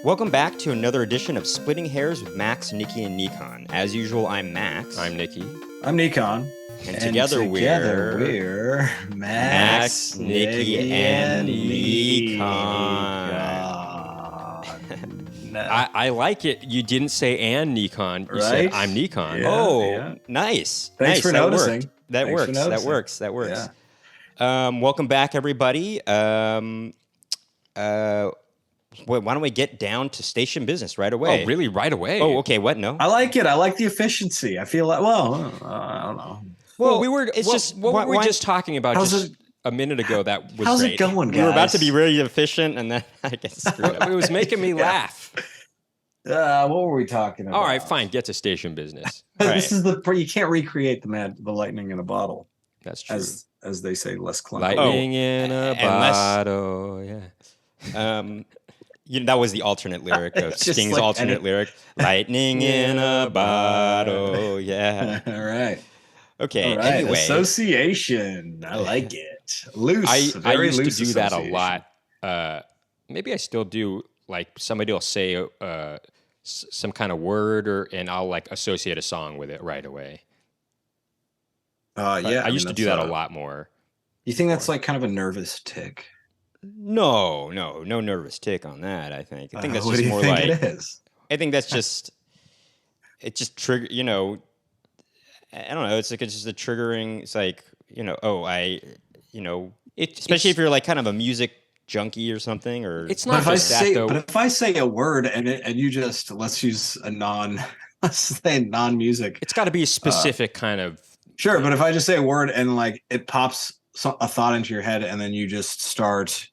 Welcome back to another edition of Splitting Hairs with Max, Nicky, and Nickon. As usual, I'm Max. I'm Nicky. I'm Nickon. And together we're Max, Nicky, and Nickon. I like it. You didn't say and Nickon. You said I'm Nickon. Yeah, nice. Thanks for noticing. That works. Yeah. Welcome back, everybody. Why don't we get down to station business right away? Oh, really? Right away? Oh, okay. What? No. I like it. I like the efficiency. I feel like, I don't know. Well, we were just talking about just a minute ago. That was how's great. it going, guys? We were about to be really efficient, and then I get screwed up. It was making me laugh. What were we talking about? All right, fine. Get to station business. This is you can't recreate the lightning in a bottle. That's true. As they say, less clunky. Lightning in a bottle. Yeah. That was the alternate lyric of Sting's like alternate lyric. Lightning in a bottle. Yeah. All right. Okay. All right. Anyway. Association. I like it. Loose. I used loose to do that a lot. Maybe I still do. Like somebody will say some kind of word, and I'll like associate a song with it right away. I used to do that a lot more. You think that's like kind of a nervous tick? No nervous tick on that. I think that's what just do you more think like it is. I think that's just it just trigger. I don't know. It's like it's just a triggering. It's like especially if you're like kind of a music junkie or something. Or it's not. But if I say a word and you just let's use let's say non-music. It's got to be a specific kind of. Sure, but if I just say a word and like it pops a thought into your head and then you just start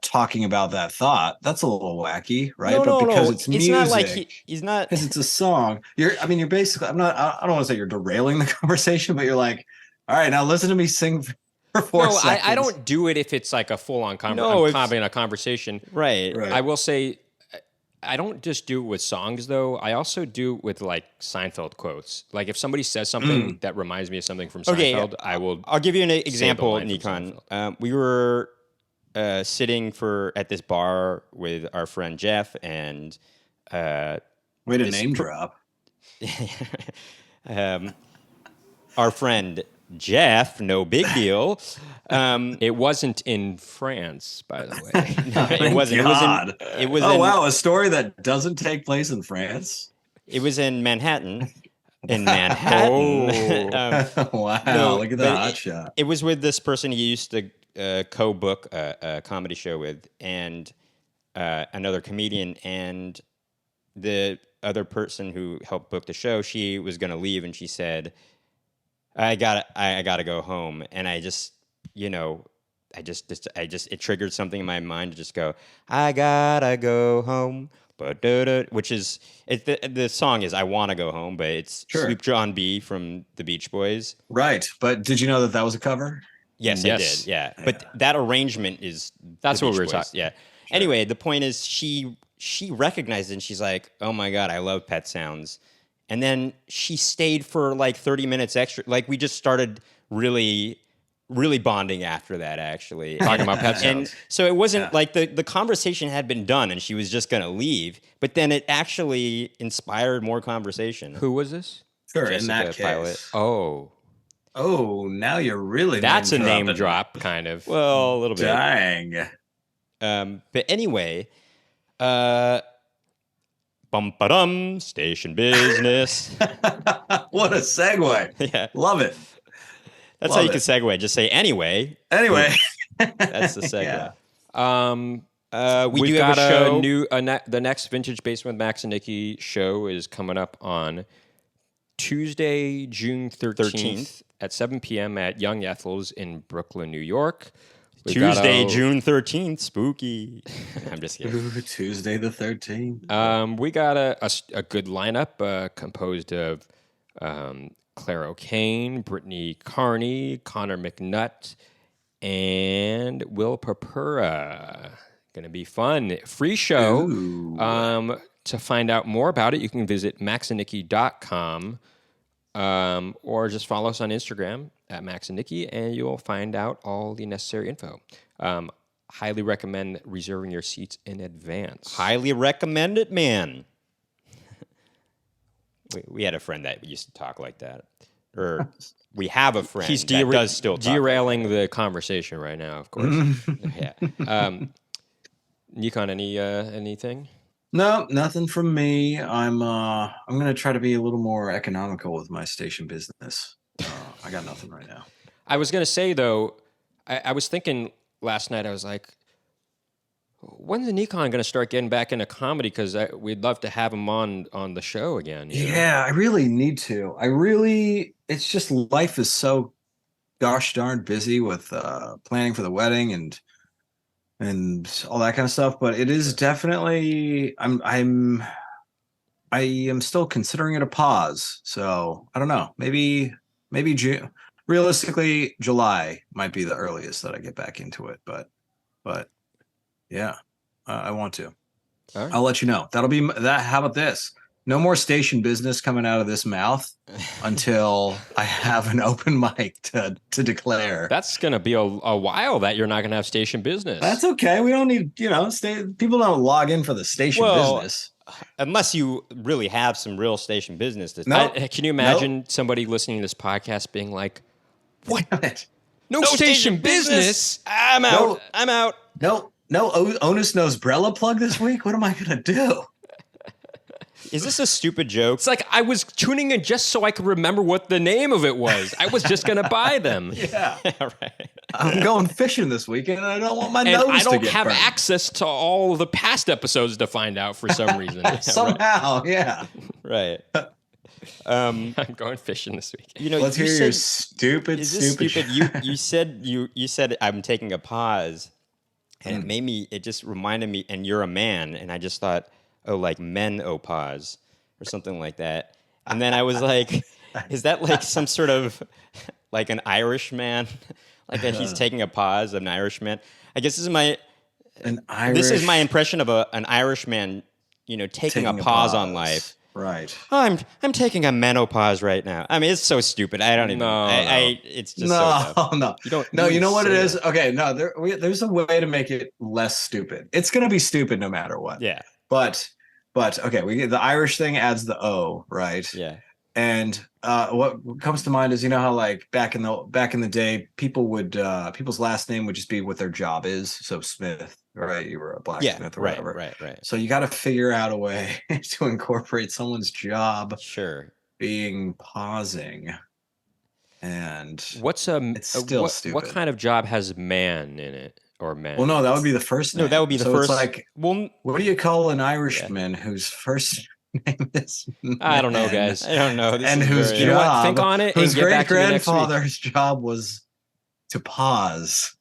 talking about that thought, that's a little wacky, right? Because it's music, not like he's not because it's a song. You're basically. I don't want to say you're derailing the conversation, but you're like, all right, now listen to me sing for 4 seconds. I don't do it if it's like a full-on a conversation. Right. I will say, I don't just do it with songs though. I also do it with like Seinfeld quotes. Like if somebody says something that reminds me of something from Seinfeld, I'll give you an example, Nickon. We were sitting at this bar with our friend Jeff and way to name drop. Our friend Jeff, no big deal. It wasn't in France, by the way. No, it wasn't. God. It was. Wow, a story that doesn't take place in France. It was in Manhattan. In Manhattan. Wow, look at that hot shot. It was with this person he used to co-book a comedy show with, and another comedian, and the other person who helped book the show, she was going to leave, and she said, I gotta go home. And I just, it triggered something in my mind to just go, I gotta go home. Which is, the song is I Wanna Go Home, but it's Sloop John B from the Beach Boys. Right. But did you know that was a cover? Yes, I did. Yeah. But that arrangement is, that's what we were talking. Yeah. Sure. Anyway, the point is she recognized it and she's like, oh my God, I love Pet Sounds. And then she stayed for like 30 minutes extra. Like we just started really, really bonding after that, actually. Talking about Pet Sounds. And so it wasn't like the conversation had been done and she was just going to leave. But then it actually inspired more conversation. Who was this? Sure, Jessica in that case. Pilot. Oh, now you're really That's a name drop, kind of. Well, a little bit. Dang. But anyway... Bum-ba-dum, station business. What a segue. Yeah. Love it. That's how you can segue. Just say anyway. Anyway. That's the segue. Yeah. We We've do got have a show. The next Vintage Basement with Max and Nicky show is coming up on Tuesday, June 13th at 7 p.m. at Young Ethel's in Brooklyn, New York. Tuesday, June 13th. Spooky. I'm just kidding. Ooh, Tuesday the 13th. We got a good lineup composed of Claire O'Kane, Brittany Carney, Connor McNutt, and Will Purpura. Going to be fun. Free show. To find out more about it, you can visit maxandnicky.com or just follow us on Instagram at Max and Nicky, and you'll find out all the necessary info. highly recommend reserving your seats in advance. Highly recommend it, man. We had a friend that used to talk like that. Or we have a friend He's that does still talk derailing like that. the conversation right now, of course. Yeah. Nickon, anything? No, nothing from me. I'm gonna try to be a little more economical with my station business. I got nothing right now. I was going to say, though, I was thinking last night, I was like, when's the Nickon going to start getting back into comedy? Because we'd love to have him on the show again. You know? Yeah, I really need to. It's just life is so gosh darn busy with planning for the wedding and all that kind of stuff. But it is definitely I am still considering it a pause. So I don't know. Maybe June. Realistically, July might be the earliest that I get back into it. But yeah, I want to. All right. I'll let you know. That'll be that. How about this? No more station business coming out of this mouth until I have an open mic to declare. That's going to be a while that you're not going to have station business. That's okay. We don't need, people don't log in for the station business. Unless you really have some real station business. Can you imagine somebody listening to this podcast being like, what? No station business? I'm out. I'm out. No Onus Nosbrella plug this week? What am I going to do? Is this a stupid joke? It's like I was tuning in just so I could remember what the name of it was. I was just going to buy them. Yeah. Right. I'm going fishing this weekend and I don't want my nose to get And I don't have burned. access to all the past episodes to find out for some reason. Somehow, yeah. Right. I'm going fishing this week. Let's hear your stupid. You said I'm taking a pause, and it just reminded me. And you're a man, and I just thought, oh, like menopause or something like that. And then I was like, is that like some sort of like an Irish man? Like he's taking a pause, an Irish man. I guess this is my impression of an Irish man, taking a pause on life. Right. Oh, I'm taking a menopause right now. I mean, it's so stupid. I don't even. No. It's just so dumb. No. You don't. No, you know what it is? Okay, no, there's a way to make it less stupid. It's gonna be stupid no matter what. Yeah. But okay, we get the Irish thing adds the O, right? Yeah. And what comes to mind is how like back in the day, people would people's last name would just be what their job is. So Smith, right? You were a blacksmith or whatever. Right. So you got to figure out a way to incorporate someone's job Sure. being pausing. And It's still stupid. What kind of job has man in it or man? Well, no, that would be the first name. No, that would be the first. It's like, well, what do you call an Irishman whose first name is? I don't know, guys. I don't know. This and is whose very- job? You know what? Think on it and Whose get back to me next week. great-grandfather's job was to pause.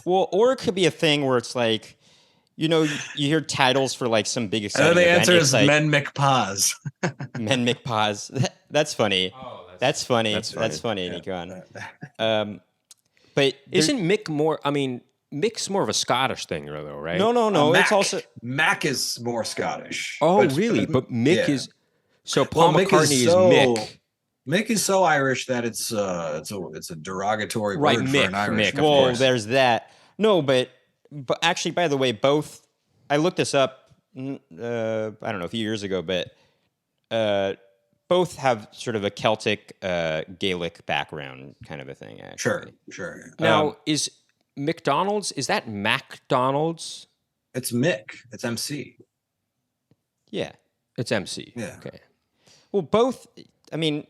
Well, or it could be a thing where it's like, you hear titles for like some big And exciting then the event. answer It's is like Men McPause. Men McPause. That's funny. Oh, that's funny. that's That's funny. funny, Nickon. But Isn't Mick more? I mean, Mick's more of a Scottish thing, though, right? no. Mac. It's also Mac is more Scottish. Oh, really? But Mick yeah. is. So Paul Mick McCartney is Mick. Mick is so Irish that it's a derogatory Right, word Mick, for an Irish. Mick, of well, course. there's that. No, but actually, by the way, both. I looked this up. I don't know, a few years ago, but both have sort of a Celtic, Gaelic background, kind of a thing. Actually. Sure. Now, is McDonald's? Is that McDonald's? It's Mick. It's MC. Yeah. It's MC. Yeah. Okay. Well, both. I mean,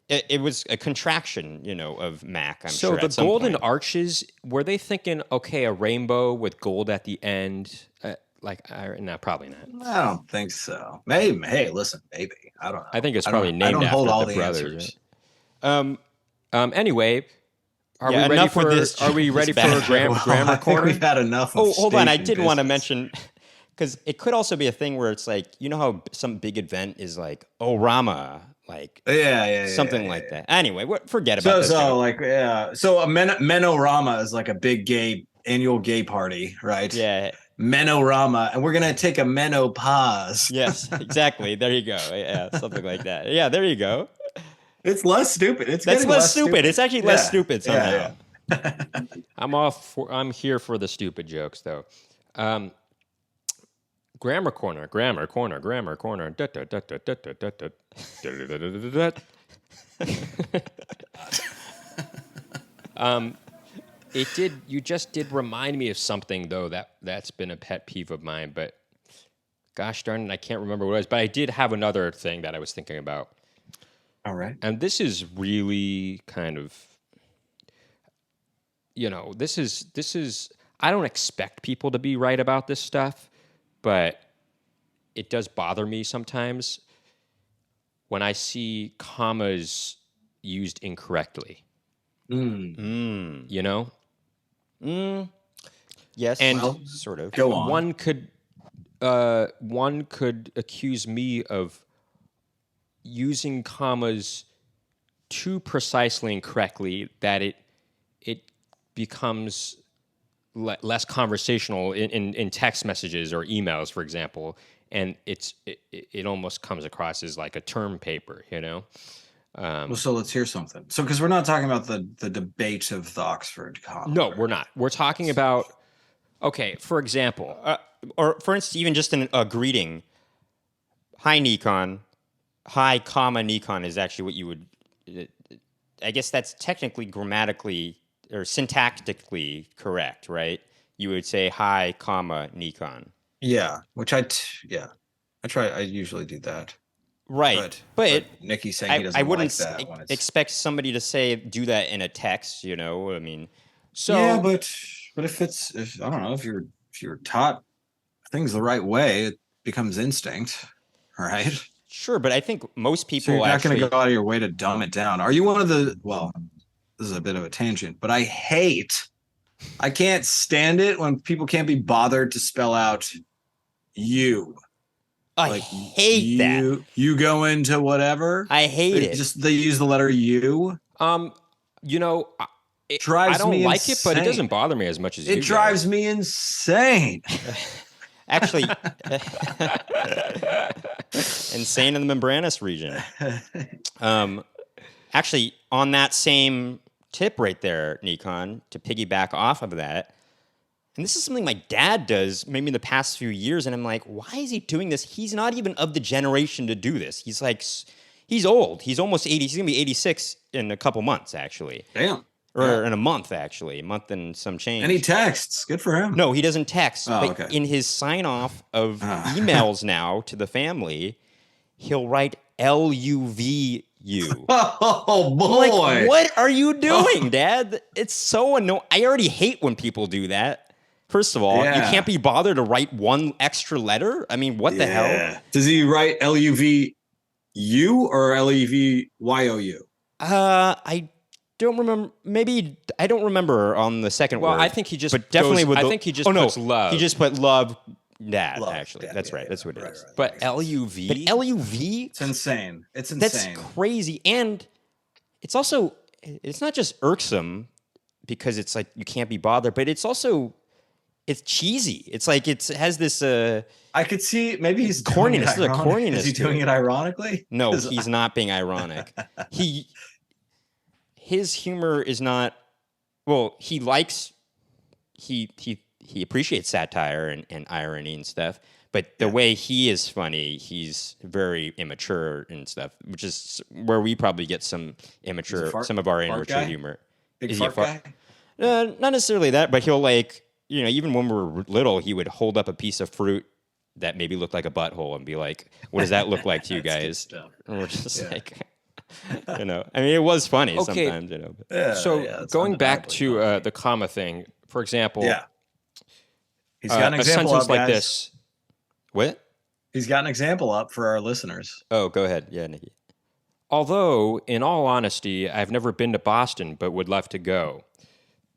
it was a contraction, of Mac. I'm So sure. the at some golden point. arches, were they thinking, okay, a rainbow with gold at the end? No, probably not. I don't think so. Maybe. Hey, listen, maybe. I don't know. I think it's I probably don't- named I don't after hold all the the brothers. answers. Right? Anyway, are Yeah, we ready enough for with this- Are we this ready for bad a grammar I think corner? we've had enough. Oh, Of hold on. I station did want to business. mention, because it could also be a thing where it's like, how some big event is like, oh, Rama, like Yeah. something like that. Anyway, forget about this. So joke. like so a Menorama is like a big annual gay party, right? Yeah. Menorama, and we're gonna take a menopause. Yes, exactly. There you go. Yeah, something like that. Yeah, there you go. It's less stupid. That's less stupid. It's actually less stupid somehow. I'm here for the stupid jokes though. Grammar corner. Da, da, da, da, da, da, da, da. Da, da, da, da, da, da. You just did remind me of something though that's been a pet peeve of mine, but gosh darn it, I can't remember what it was. But I did have another thing that I was thinking about. All right. And this is really kind of, this is. I don't expect people to be right about this stuff, but it does bother me sometimes when I see commas used incorrectly. You know? Yes, And sort of. Go on. One could accuse me of using commas too precisely and correctly that it becomes less conversational in text messages or emails, for example, and it almost comes across as like a term paper, Well, so let's hear something. So, because we're not talking about the debate of the Oxford comma. No, we're not. We're talking about, okay, for example. Or for instance, even just a greeting. Hi, Nickon. Hi, comma, Nickon is actually what you would... I guess that's technically grammatically or syntactically correct, right? You would say hi, comma, Nickon. Yeah, which I try. I usually do that. Right, but Nicky's saying he doesn't I wouldn't like that when it's... expect somebody to do that in a text. I mean, so yeah, but if I don't know, if you're taught things the right way, it becomes instinct, right? Sure, but I think most people so you're not going to go out of your way to dumb it down. Are you one of the... Well, this is a bit of a tangent, but I can't stand it when people can't be bothered to spell out you. I hate that. You go into whatever. I hate it. They use the letter U. It drives I don't me like insane. it, but it doesn't bother me as much as it drives me insane. Actually, insane in the membranous region. Actually, on that same tip right there, Nickon, to piggyback off of that, and this is something my dad does maybe in the past few years, and I'm like, why is he doing this? He's not even of the generation to do this. He's old. He's almost 80. He's going to be 86 in a couple months, actually. Damn. Or in a month, actually. A month and some change. And he texts. Good for him. No, he doesn't text. Oh, but okay. in his sign-off of emails now to the family, he'll write LUVU. Oh, boy. I'm like, what are you doing, Dad? It's so annoying. I already hate when people do that. First of all, you can't be bothered to write one extra letter? I mean, what the hell? Does he write LUVU or LUVYOU? I don't remember. Maybe I don't remember on the second word. Well, I think he just but definitely goes, with I think he just puts love. He just put love, Dad, Love, actually. Dad, That's right. That's what it is. Right. But LUV? But LUV? It's insane. It's That's insane. crazy. And it's also, it's not just irksome because it's like you can't be bothered, but it's also, it's cheesy. It's like it has this... I could see maybe he's corniness. Doing it There's a corniness. Is he doing it ironically? No, he's not being ironic. His humor is not... Well, he appreciates satire and irony and stuff, but the way he is funny, he's very immature and stuff, which is where we probably get some of our immature humor. Big fart guy? Not necessarily that, but he'll even when we were little, he would hold up a piece of fruit that maybe looked like a butthole and be like, "What does that look like to you guys?" And we're just like, I mean, it was funny sometimes, But. So going back to the comma thing, for example, he's got an a example sentence up, like guys. this. What? He's got an example up for our listeners. Oh, go ahead. Yeah, Nicky. Although, in all honesty, I've never been to Boston, but would love to go.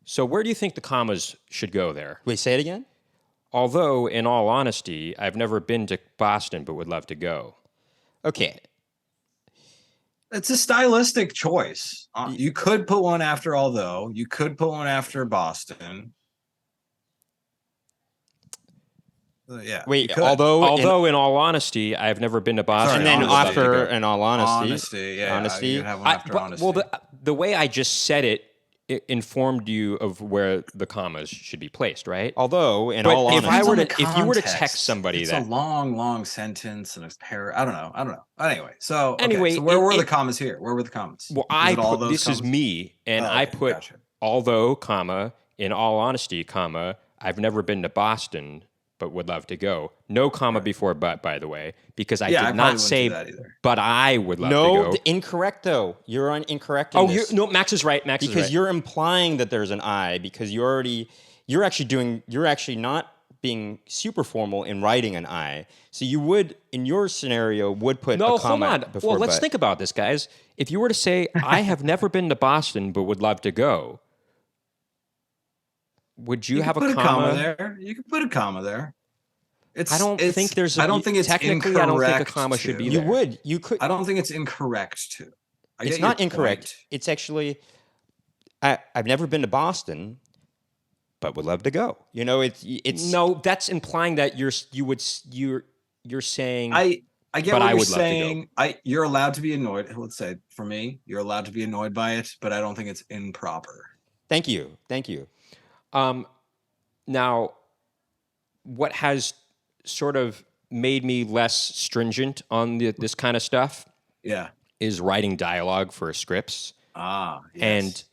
So where do you think the commas should go there? Wait, say it again? Although, in all honesty, I've never been to Boston, but would love to go. Okay. It's a stylistic choice. You could put one after although. You could put one after Boston. Yeah. Wait, although in all honesty, I've never been to Boston. And then honesty. in all honesty. Honesty, yeah. Honesty. You could have one after honesty. Well, the way I just said it informed you of where the commas should be placed, right? Although, in But all if I honesty, were the to, if you were to context. text somebody It's that, a long sentence and a pair. I don't know. Anyway, so Anyway, so where were the commas here? Where were the commas? well, Was I it all put, those this is commas? me, and Oh, I okay, put, gotcha. although, comma, in all honesty, comma, I've never been to Boston, but would love to go. No comma before but, by the way, because I Yeah, I did probably not wouldn't say, do that either. but I would love to no, go. incorrect though. You're incorrect in Oh, this. no, Max is right. Max is Because right. you're implying that there's an I because you're actually not being super formal in writing an I. So you would, in your scenario, would put No, a hold comma on. before Well, let's but. think about this, guys. If you were to say, I have never been to Boston, but would love to go, would you You have could a put comma? a comma there. You could put a comma there. I don't think there's a, I don't think it's technically, incorrect. I don't think a comma should be You there. would. You could. I don't think it's incorrect to. I It's get your not incorrect. point. It's actually. I've never been to Boston, but would love to go. You know, it's. No, that's implying that you're saying, I get but what I you're would love to go. saying. You're allowed to be annoyed. Let's say for me, you're allowed to be annoyed by it, but I don't think it's improper. Thank you. Now, what has sort of made me less stringent on this kind of stuff Yeah. is writing dialogue for scripts. Ah. Yes. And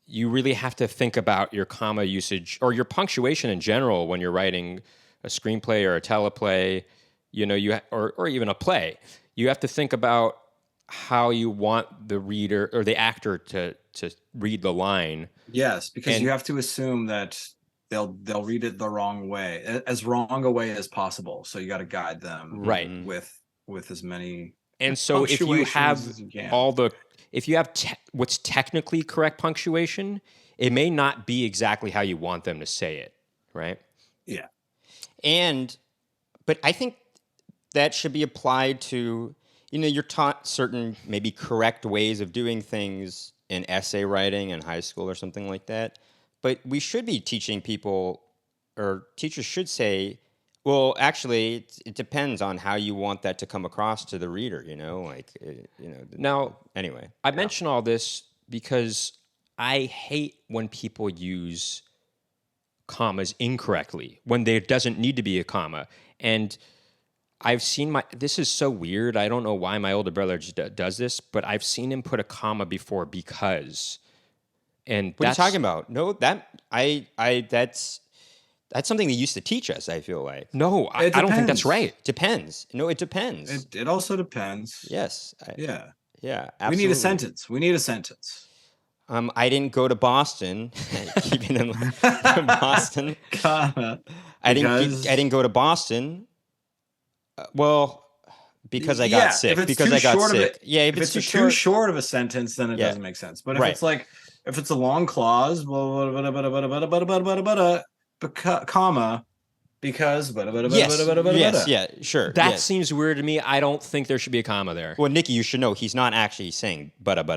you really have to think about your comma usage or your punctuation in general when you're writing a screenplay or a teleplay, you know, or even a play. You have to think about how you want the reader or the actor to read the line. Yes, because And- you have to assume that they'll read it the wrong way, as wrong a way as possible. So you got to guide them Right. with as many. And so if you punctuations have as you can. if you have what's technically correct punctuation, it may not be exactly how you want them to say it, right? Yeah. But I think that should be applied to, you know, you're taught certain maybe correct ways of doing things in essay writing in high school or something like that. But we should be teaching people, or teachers should say, well, actually, it depends on how you want that to come across to the reader, you know, like, you know. Now, anyway. I mention all this because I hate when people use commas incorrectly when there doesn't need to be a comma. And I've seen this is so weird. I don't know why my older brother just does this, but I've seen him put a comma before because. And What are you talking about? No, that's something they used to teach us, I feel like. No, I don't think that's depends. right. Depends. No, it depends. It also depends. Yes. Yeah. Yeah, We absolutely. need a sentence. I didn't go to Boston. Keeping in Boston. Comma. I didn't go to Boston. Because I got sick. Because I got sick. Yeah, if it's too short of a sentence, then it doesn't make sense. But if it's a long clause, comma, because yes, sure. That seems weird to me. I don't think there should be a comma there. Well, Nicky, you should know he's not actually saying butta.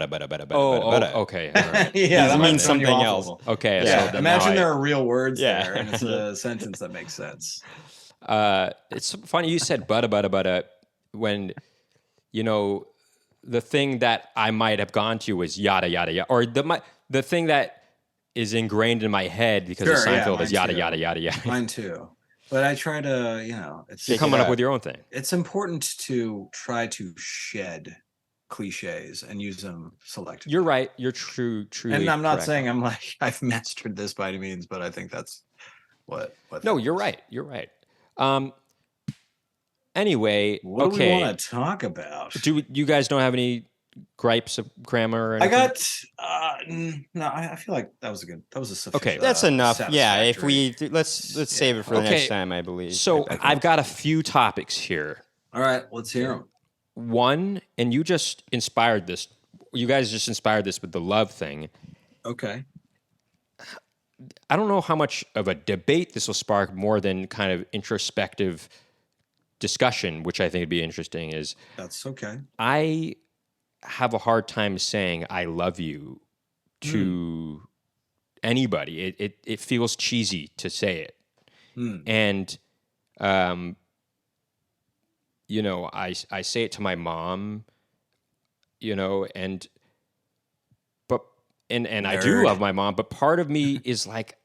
Okay. All right. Yeah, He means something else. Okay. Yeah, so imagine there are real words Yeah. there, and it's a sentence that makes sense. It's funny you said butta when, you know, the thing that I might have gone to was yada yada yada, or the thing that is ingrained in my head because of Seinfeld is yada yada yada yada. Mine too. But I try to, You're coming up with your own thing. It's important to try to shed cliches and use them selectively. You're right. You're truly. And I'm not correct. saying I've mastered this by any means, but I think that's what. No, you're right. You're right. Anyway, what okay. do we want to talk about? Do you guys don't have any gripes of grammar? Or anything? I got no. I feel like that was a sufficient. Okay, that's enough. Yeah, if we satisfactory. let's save it for the next time, I believe. So I think. I've got a few topics here. All right, let's hear them. One, and you just inspired this. You guys just inspired this with the love thing. Okay. I don't know how much of a debate this will spark more than kind of introspective discussion, which I think would be interesting. Is That's okay. I have a hard time saying I love you to anybody. It feels cheesy to say it. And you know, I say it to my mom, you know, but and I do love my mom, but part of me is like,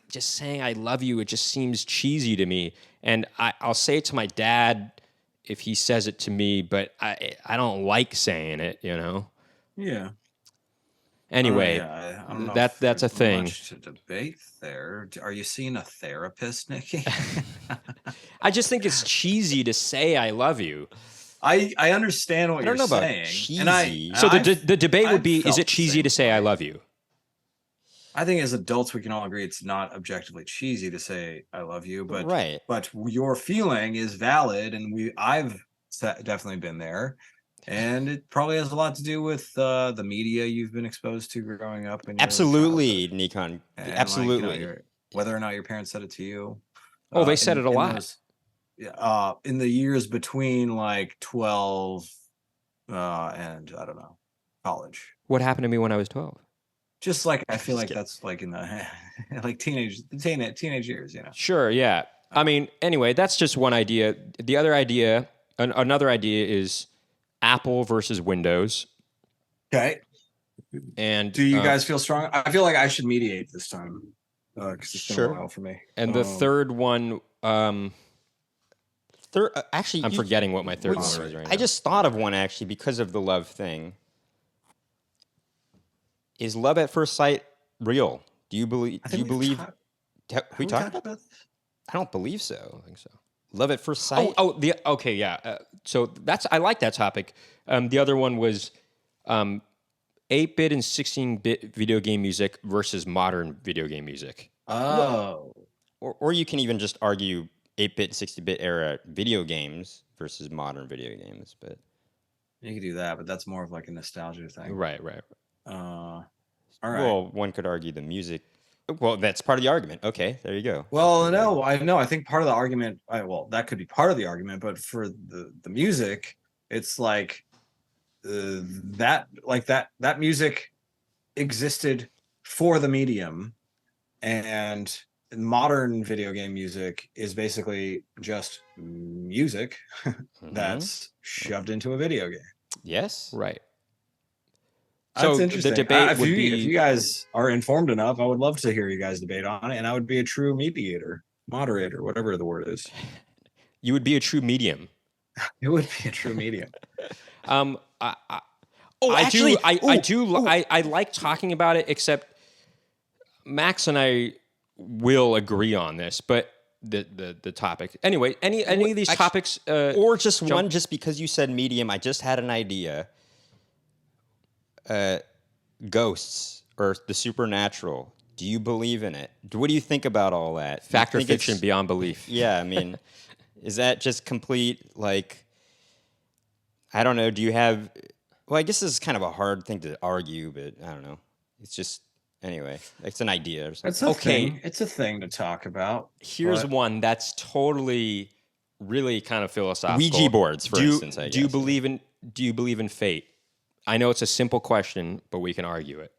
just saying I love you, it just seems cheesy to me. And I'll say it to my dad if he says it to me, but I don't like saying it, you know? Yeah. Anyway, I don't know if that's a there's thing. much to debate there. Are you seeing a therapist, Nicky? I just think it's cheesy to say I love you. I understand what I don't you're know about saying, and cheesy. So the debate would I've be, is felt it the cheesy same to say I way. love you? I think as adults we can all agree it's not objectively cheesy to say I love you, Right. but your feeling is valid, and I've definitely been there, and it probably has a lot to do with the media you've been exposed to growing up in your Absolutely, childhood, Nickon. and like Absolutely. whether or not your parents said it to you, Oh, they said it a in lot. those in the years between like 12 and I don't know, college. What happened to me when I was 12? Just like I feel Just like kidding. that's like in the like teenage years, you know. Sure, yeah. I mean, anyway, that's just one idea. The other idea, another idea is Apple versus Windows. Okay. And Do you guys feel strong? I feel like I should mediate this time because it's been a Sure. while for me. the third one, Actually, I'm forgetting what my third one what's- is right now. I just thought of one actually because of the love thing. Is love at first sight real? Do you believe? I Do you think believe? have We we talked talked about about that? this? I don't believe so. I don't think so. Love at first sight. Okay, yeah. So I like that topic. The other one was 8-bit and 16-bit video game music versus modern video game music. Oh, Or you can even just argue 8-bit, 60-bit era video games versus modern video games. But you could do that, but that's more of like a nostalgia thing. Right. All right. well, one could argue the music. Well, that's part of the argument. Okay, there you go. Well, no, I know. I think part of the argument, well, that could be part of the argument, but for the music, it's like that music existed for the medium, and modern video game music is basically just music that's shoved into a video game. Yes. Right. That's So interesting. the debate If would you, be if you guys are informed enough, I would love to hear you guys debate on it, and I would be a true moderator, whatever the word is. you would be a true medium. It would be a true medium. I like talking about it, except Max and I will agree on this, but the topic. Anyway, any of these topics Or just one, just because you said medium, I just had an idea. Ghosts or the supernatural. Do you believe in it? What do you think about all that? Do you fact or think fiction it's- beyond belief. Yeah, I mean, is that just complete, like, I don't know, do you have, well, I guess this is kind of a hard thing to argue, but I don't know. It's just, anyway, it's an idea or something. It's a thing to talk about. Here's but one that's totally, really kind of philosophical. Ouija boards, for instance, I Do you guess. believe in fate? I know it's a simple question, but we can argue it.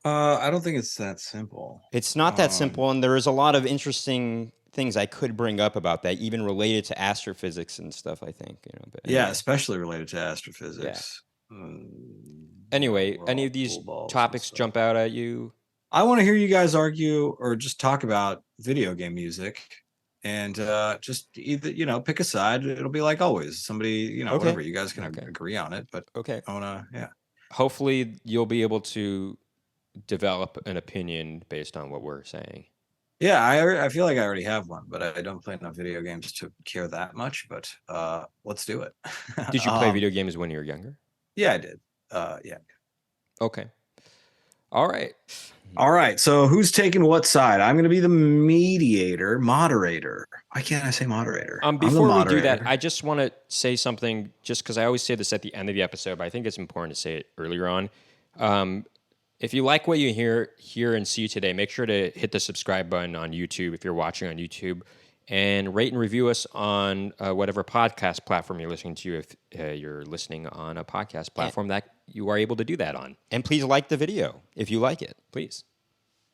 I don't think it's that simple. It's not that simple, and there is a lot of interesting things I could bring up about that, even related to astrophysics and stuff, I think. But Yeah, anyway. especially related to astrophysics. Anyway, We're any all of these pool balls and topics stuff. jump out at you? I want to hear you guys argue or just talk about video game music, and just either pick a side. It'll be like always, somebody Okay. whatever. You guys can Okay. agree on it, but Okay. I wanna Hopefully, you'll be able to develop an opinion based on what we're saying. Yeah, I feel like I already have one, but I don't play enough video games to care that much. But let's do it. Did you play video games when you were younger? Yeah, I did. Yeah. Okay. All right. All right. So who's taking what side? I'm going to be the moderator. Why can't I say moderator? I'm the Before we do that, moderator. I just want to say something, just because I always say this at the end of the episode, but I think it's important to say it earlier on. If you like what you hear and see today, make sure to hit the subscribe button on YouTube if you're watching on YouTube, and rate and review us on whatever podcast platform you're listening to. If you're listening on a podcast platform that you are able to do that on, And please like the video if you like it. please.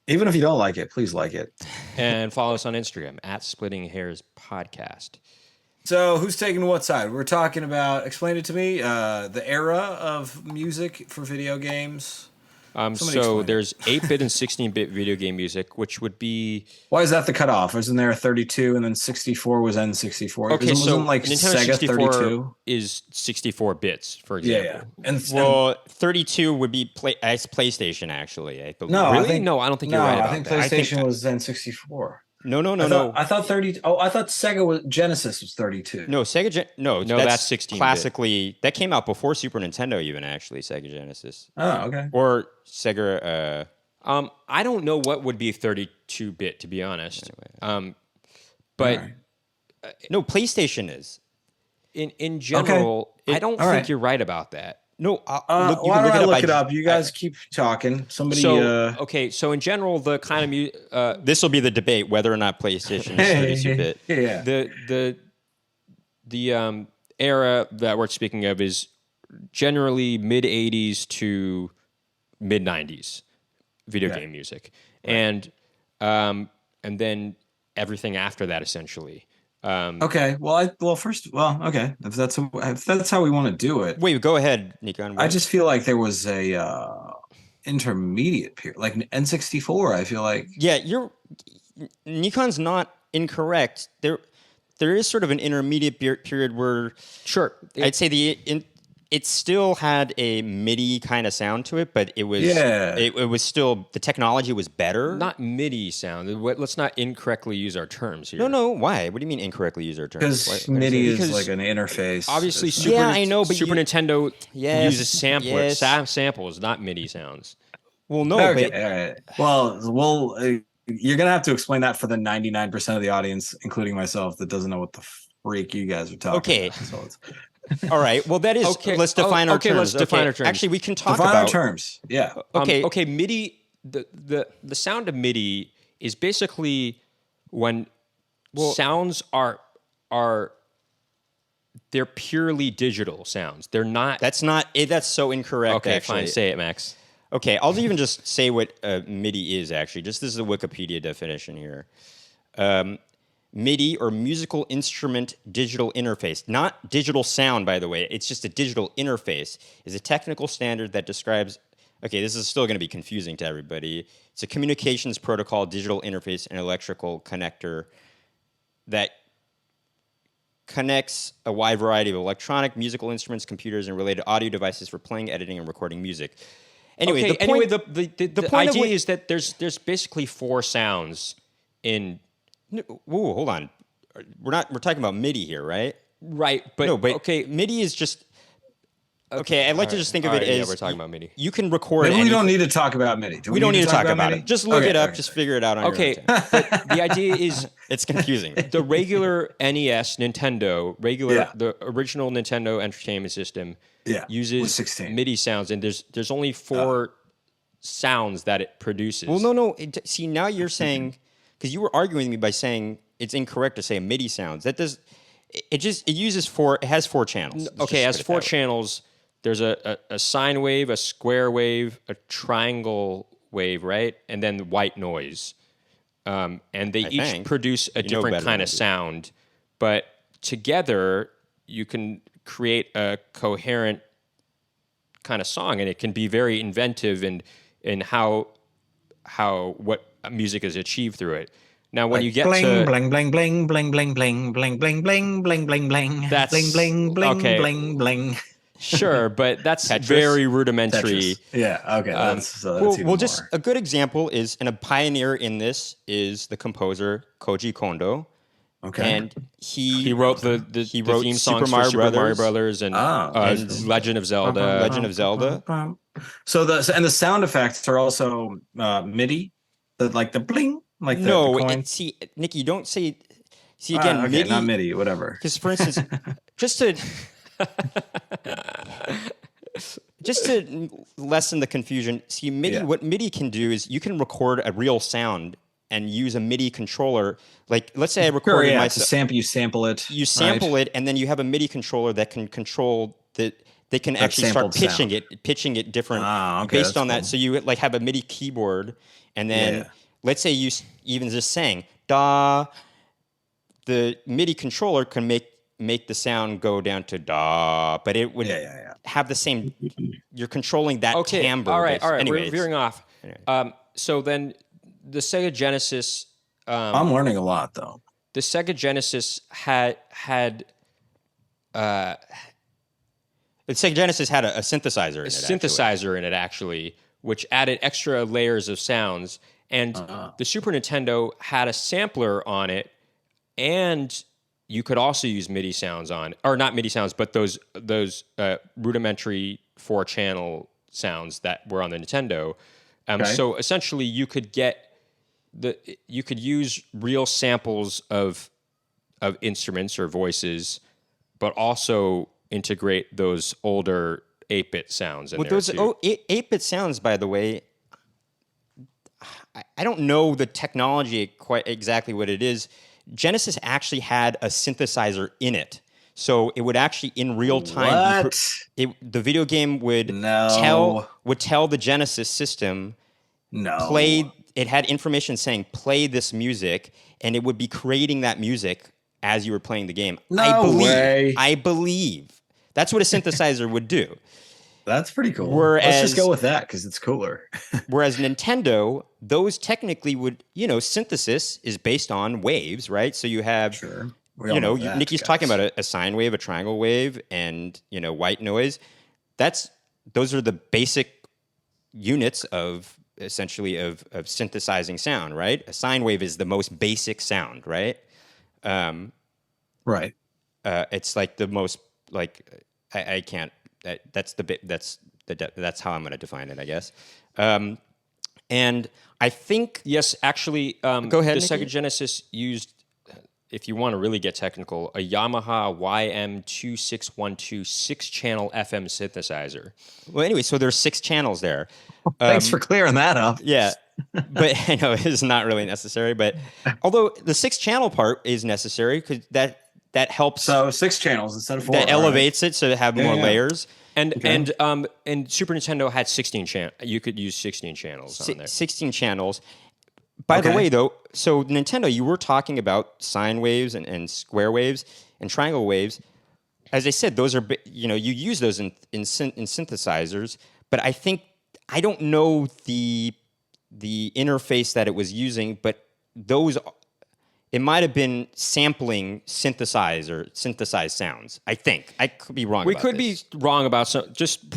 Even if you don't like it, please like it. And follow us on Instagram at Splitting Hairs Podcast. So who's taking what side? We're talking about, explain it to me, the era of music for video games. Somebody So explain it. there's 8-bit and 16-bit video game music, which would be Why is that the cutoff? Isn't there a 32 and then 64 was N64? okay. Wasn't So like Nintendo Sega 64 32? is 64 bits, for Yeah, example. yeah. And Well, 32 would be PlayStation, actually, I believe. no, Really? No, I don't think you're right I about think that. PlayStation was N64. No, no, no, I no. thought 30. Oh, I thought Sega was Genesis was 32. No, No, that's 16-bit. Classically, that came out before Super Nintendo, even actually, Sega Genesis. Oh, okay. Or Sega. I don't know what would be 32-bit, to be honest. But All right. No, PlayStation is. in general, I don't all think right. you're right about that. No, you Why can don't I look look it it up. up? You guys keep talking. Somebody. So okay, so in general, the kind of This will be the debate whether or not PlayStation is 32-bit. yeah. the era that we're speaking of is generally mid 80s to mid 90s video game music, and then everything after that essentially. Okay. Okay. If that's how we want to do it, Wait, go ahead, Nickon. I just feel like there was a intermediate period, like N64. I feel like Yeah, Nikon's not incorrect. There is sort of an intermediate period where, Sure, I'd say it still had a MIDI kind of sound to it, but it was Yeah. it was still, the technology was better. not MIDI sound. Let's not incorrectly use our terms here. No, why? What do you mean incorrectly use our terms? because Why- MIDI Because is like an interface. Obviously, It's Super, Yeah, I know, but Super you- Nintendo Yes, uses samplers, samples, not MIDI sounds. Well, no, okay. but All right. Well, you're gonna have to explain that for the 99% of the audience, including myself, that doesn't know what the freak you guys are talking Okay. about. So it's all right. Well, that is. Okay, Let's define our okay, terms. let's define our terms. Actually, we can talk define about our terms. Yeah. Okay. Okay. MIDI. The sound of MIDI is basically when sounds are they're purely digital sounds. They're not. That's not. That's so incorrect. Okay, actually. fine. Say it, Max. Okay, I'll even just say what MIDI is actually. Just this is a Wikipedia definition here. MIDI, or musical instrument digital interface, not digital sound, by the way. It's just a digital interface. Is a technical standard that describes. Okay, this is still going to be confusing to everybody. It's a communications protocol, digital interface, and electrical connector that connects a wide variety of electronic, musical instruments, computers, and related audio devices for playing, editing, and recording music. Anyway, Okay, the point, the point of idea what- is that there's basically 4 sounds in Whoa, hold on. We're talking about MIDI here, right? right, but No, but okay. MIDI is just. Okay, I'd like to just think of it as. yeah, we're talking about MIDI. You can record. Maybe we anything. don't need to talk about MIDI. Do We don't need to talk about MIDI? it. Just look Okay, it up. okay. Just figure it out on your Okay, own. but the idea is It's confusing. the regular NES, Nintendo, Yeah. the original Nintendo Entertainment System Yeah, with uses 16. MIDI sounds, and there's only 4 sounds that it produces. Well, no. See, now you're saying, because you were arguing with me by saying it's incorrect to say MIDI sounds. That does. It uses 4. It has 4 channels. Let's Okay, it just has put 4 that way. channels. There's a sine wave, a square wave, a triangle wave, right? And then white noise. And they each think. produce a You know different better kind than of I do. sound. But together, you can create a coherent kind of song, and it can be very inventive in how what music is achieved through it. Now, when you get bling, to bling, bling, bling, bling, bling, bling, bling, bling, bling, bling, bling, bling, That's- bling, bling, bling, okay. bling, bling. sure, but that's Tetris? very rudimentary. Tetris. Yeah. Okay. That's even Well, just more. a good example is, and a pioneer in this is the composer Koji Kondo. Okay. And He wrote the wrote theme Super songs Mario for Super Mario Brothers. Brothers and and Legend of Zelda. Legend of Zelda. So the sound effects are also MIDI, the bling, like the No, coin. see, Nicky, don't say. See again, Okay, MIDI. not MIDI, whatever. Because, for instance, just to lessen the confusion, see, MIDI. Yeah. What MIDI can do is you can record a real sound and use a MIDI controller. Like, let's say I Sure, recorded yeah. my. You sample it. You sample it, and then you have a MIDI controller that can control the. They can actually start sampled pitching it different okay, based that's on that. cool. So you like have a MIDI keyboard, and then Yeah. let's say you even just sang da. The MIDI controller can make make the sound go down to da, but it would have the same. You're controlling that timbre. All right. Anyways. We're veering off. Anyway. So then the Sega Genesis. I'm learning a lot though. The Sega Genesis had. The Sega Genesis had a synthesizer in it. Synthesizer in it, actually, which added extra layers of sounds. And the Super Nintendo had a sampler on it, and you could also use MIDI sounds on, or not MIDI sounds, but those rudimentary 4-channel sounds that were on the Nintendo. So essentially, you could use real samples of instruments or voices, but also integrate those older 8-bit sounds in there those too. 8-bit sounds, by the way, I don't know the technology quite exactly what it is. Genesis actually had a synthesizer in it. So it would actually, in real time, the video game would tell the Genesis system, play. It had information saying play this music, and it would be creating that music as you were playing the game. I believe that's what a synthesizer would do. That's pretty cool. Let's just go with that because it's cooler. Whereas Nintendo, those technically would, synthesis is based on waves, right? So you have, Nicky's talking about a sine wave, a triangle wave, and, white noise. Those are the basic units of essentially of synthesizing sound, right? A sine wave is the most basic sound, right? Right. It's like the most I can't. That's how I'm going to define it, I guess. And I think yes, actually, go ahead. The Sega Genesis used, if you want to really get technical, a Yamaha YM2612 6-channel FM synthesizer. Well, anyway, so there's 6 channels there. Thanks for clearing that up. Yeah. But I know it's not really necessary. But although the 6-channel part is necessary because that helps. So 6 channels instead of 4. That elevates it so to have more layers. And Super Nintendo had 16 channels. You could use 16 channels on there. 16 channels. By the way, though, so Nintendo, you were talking about sine waves and square waves and triangle waves. As I said, those are you use those in synthesizers. But I don't know the interface that it was using, but it might have been sampling synthesized sounds. I think I could be wrong. We could be wrong about some.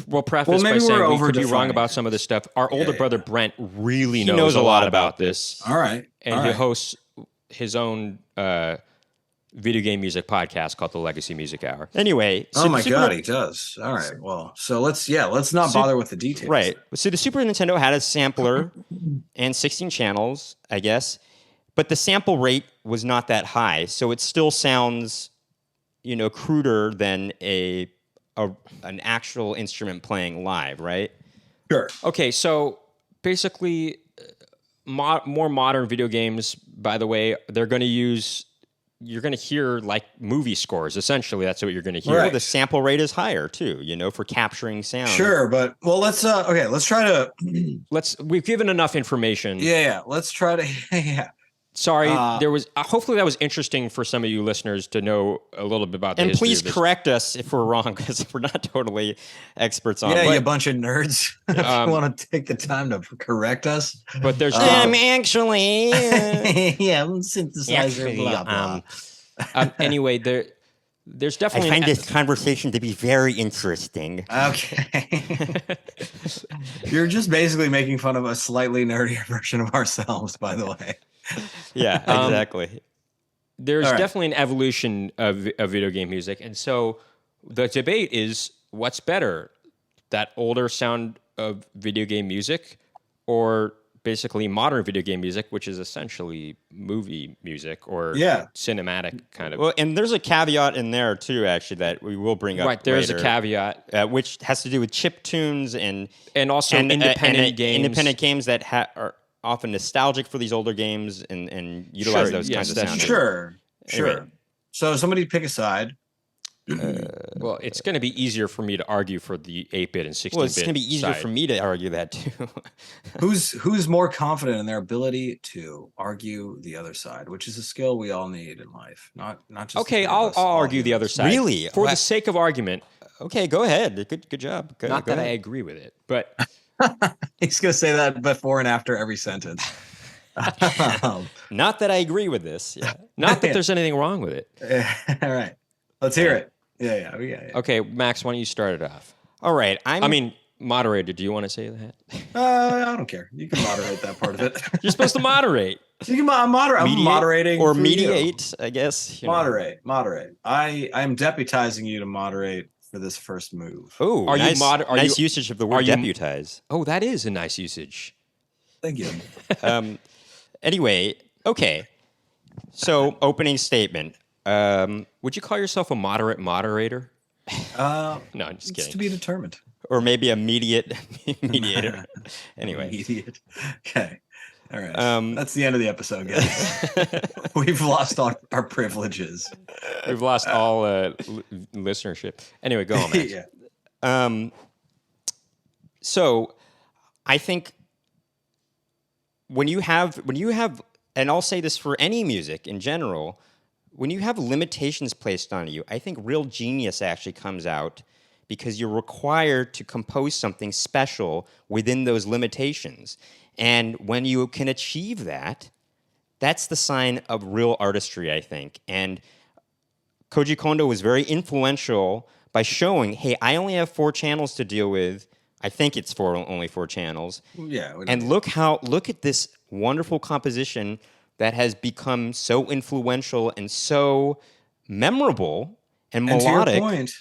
We'll preface by saying we could be wrong about some of this stuff. Our older brother Brent really knows a lot about this. All right, and he hosts his own video game music podcast called the Legacy Music Hour. Anyway, oh my God, he does. All right, well, so let's not bother with the details. Right. So the Super Nintendo had a sampler and 16 channels, I guess, but the sample rate was not that high, so it still sounds, cruder than an actual instrument playing live, right? Sure. Okay, so basically, more modern video games, by the way, you're going to hear like movie scores. Essentially, that's what you're going to hear. Right. Well, the sample rate is higher too, for capturing sound. Sure, but let's try to we've given enough information. Yeah, let's try to Sorry, there was. Hopefully, that was interesting for some of you listeners to know a little bit about the history. And please of correct us if we're wrong, because we're not totally experts on it. Yeah, you bunch of nerds. If you want to take the time to correct us. But there's actually synthesizer. Blah blah. Anyway, there's definitely. I find this conversation to be very interesting. Okay. You're just basically making fun of a slightly nerdier version of ourselves, by the way. Yeah, exactly. There's definitely an evolution of video game music. And so the debate is what's better, that older sound of video game music or basically modern video game music, which is essentially movie music or cinematic kind of. Well, and there's a caveat in there too, actually, that we will bring up. Right, there's later, a caveat, which has to do with chip tunes and also independent games. Independent games that are often nostalgic for these older games and utilize those kinds of sounds. Sure. So somebody pick a side. Well, it's going to be easier for me to argue for the 8-bit and 16-bit. Well, it's going to be easier side. for me to argue that too. Who's more confident in their ability to argue the other side, which is a skill we all need in life. Not just Okay, the three of I'll us, all argue the other humans. side. Really? For the What? sake of argument. Okay, go ahead. Good job. Go Not that I ahead. agree with it, but He's gonna say that before and after every sentence. Not that I agree with this. Yeah. not that there's anything wrong with it. All right, let's hear it. Yeah. Okay, Max, why don't you start it off? All right. I mean, moderator, do you want to say that? I don't care. You can moderate that part of it. You're supposed to moderate. You can moderate. I'm moderating or for you. mediate, I guess. Moderate. I am deputizing you to moderate for this first move. Oh, Are you nice usage of the word deputize. Oh, that is a nice usage. Thank you. Anyway, okay. So, opening statement. Would you call yourself a moderate moderator? No, I'm just it's kidding. to be determined. Or maybe a mediator. Anyway. Idiot. Okay. All right. That's the end of the episode, guys. We've lost all our privileges. We've lost all listenership. Anyway, go on, Max. Yeah. So, I think when you have, and I'll say this for any music in general, when you have limitations placed on you, I think real genius actually comes out because you're required to compose something special within those limitations. And when you can achieve that, that's the sign of real artistry, I think. And Koji Kondo was very influential by showing, hey, I only have 4 channels to deal with. I think it's only 4 channels. Yeah. And look at this wonderful composition that has become so influential and so memorable and melodic. To your point,